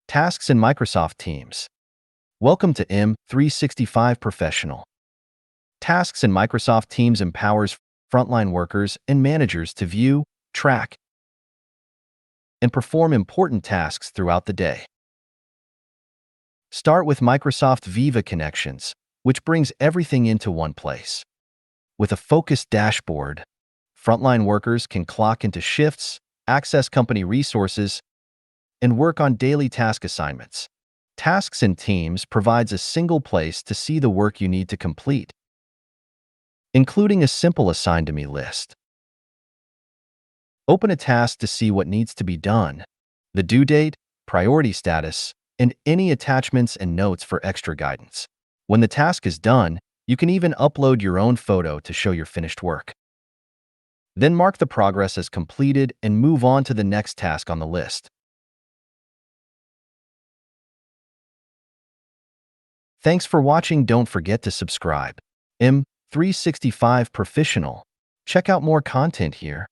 Tasks in Microsoft Teams. Welcome to M365 Professional. Tasks in Microsoft Teams empowers frontline workers and managers to view, track, and perform important tasks throughout the day. Start with Microsoft Viva Connections, which brings everything into one place. With a focused dashboard, frontline workers can clock into shifts, access company resources, and work on daily task assignments. Tasks in Teams provides a single place to see the work you need to complete, including a simple Assigned to Me list. Open a task to see what needs to be done, the due date, priority status, and any attachments and notes for extra guidance. When the task is done, you can even upload your own photo to show your finished work. Then mark the progress as completed and move on to the next task on the list. Thanks for watching. Don't forget to subscribe. M365 Professional. Check out more content here.